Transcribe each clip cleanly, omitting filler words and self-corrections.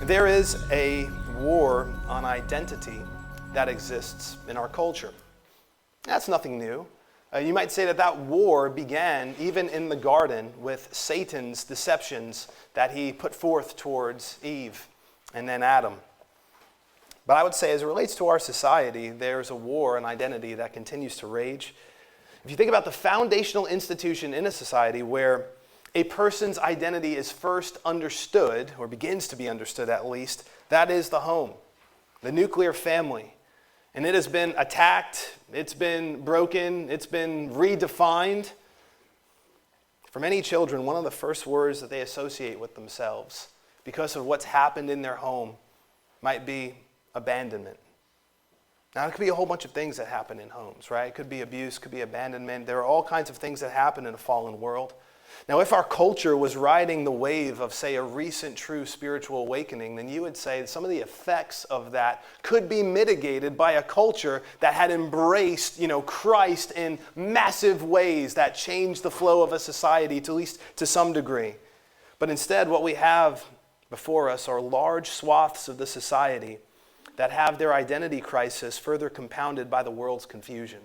There is a war on identity that exists in our culture. That's nothing new. You might say that that war began even in the garden with Satan's deceptions that he put forth towards Eve and then Adam. But I would say as it relates to our society, there's a war on identity that continues to rage. If you think about the foundational institution in a society where a person's identity is first understood, or begins to be understood at least, that is the home, the nuclear family. And it has been attacked, it's been broken, it's been redefined. For many children, one of the first words that they associate with themselves, because of what's happened in their home, might be abandonment. Now, it could be a whole bunch of things that happen in homes, right? It could be abuse, could be abandonment. There are all kinds of things that happen in a fallen world. Now, if our culture was riding the wave of, say, a recent true spiritual awakening, then you would say some of the effects of that could be mitigated by a culture that had embraced, Christ in massive ways that changed the flow of a society, at least to some degree. But instead, what we have before us are large swaths of the society that have their identity crisis further compounded by the world's confusion.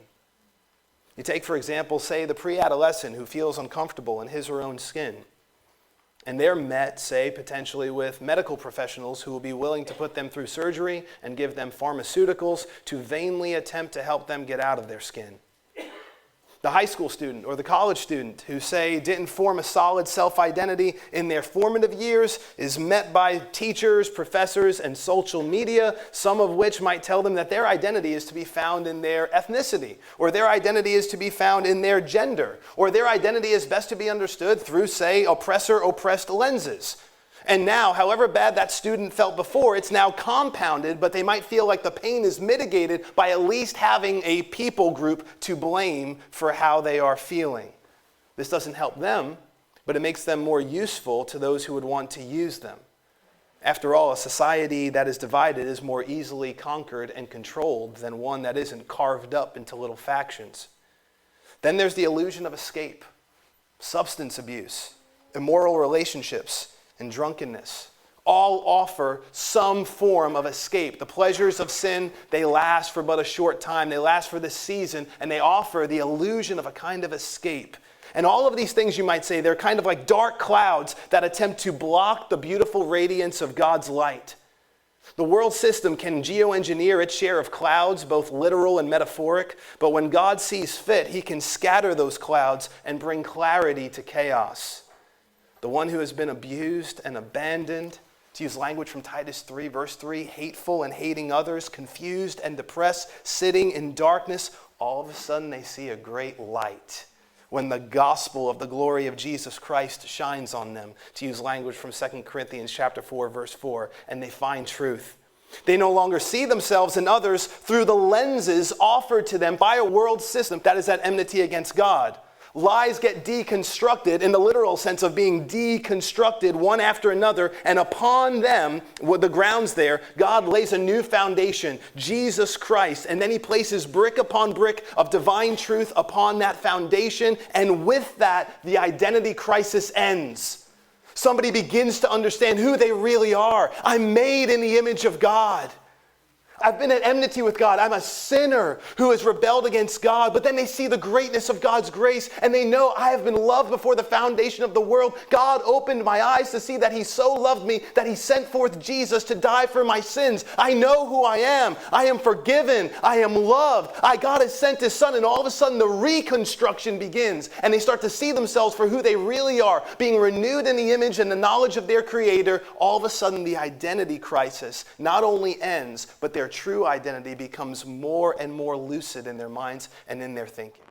You take, for example, say the pre-adolescent who feels uncomfortable in his or her own skin. And they're met, say, potentially with medical professionals who will be willing to put them through surgery and give them pharmaceuticals to vainly attempt to help them get out of their skin. The high school student or the college student who, say, didn't form a solid self-identity in their formative years is met by teachers, professors, and social media, some of which might tell them that their identity is to be found in their ethnicity, or their identity is to be found in their gender, or their identity is best to be understood through, say, oppressor-oppressed lenses. And now, however bad that student felt before, it's now compounded, but they might feel like the pain is mitigated by at least having a people group to blame for how they are feeling. This doesn't help them, but it makes them more useful to those who would want to use them. After all, a society that is divided is more easily conquered and controlled than one that isn't carved up into little factions. Then there's the illusion of escape, substance abuse, immoral relationships, and drunkenness. All offer some form of escape. The pleasures of sin, they last for but a short time. They last for the season, and they offer the illusion of a kind of escape. And all of these things, you might say, they're kind of like dark clouds that attempt to block the beautiful radiance of God's light. The world system can geoengineer its share of clouds, both literal and metaphoric, but when God sees fit, he can scatter those clouds and bring clarity to chaos. The one who has been abused and abandoned, to use language from Titus 3, verse 3, hateful and hating others, confused and depressed, sitting in darkness, all of a sudden they see a great light when the gospel of the glory of Jesus Christ shines on them, to use language from 2 Corinthians chapter 4, verse 4, and they find truth. They no longer see themselves and others through the lenses offered to them by a world system that is at enmity against God. Lies get deconstructed in the literal sense of being deconstructed one after another, and upon them, with the grounds there, God lays a new foundation, Jesus Christ, and then he places brick upon brick of divine truth upon that foundation, and with that, the identity crisis ends. Somebody begins to understand who they really are. I'm made in the image of God. I've been at enmity with God. I'm a sinner who has rebelled against God. But then they see the greatness of God's grace and they know I have been loved before the foundation of the world. God opened my eyes to see that he so loved me that he sent forth Jesus to die for my sins. I know who I am. I am forgiven. I am loved. God has sent his son, and all of a sudden the reconstruction begins and they start to see themselves for who they really are, being renewed in the image and the knowledge of their Creator. All of a sudden the identity crisis not only ends, but their true identity becomes more and more lucid in their minds and in their thinking.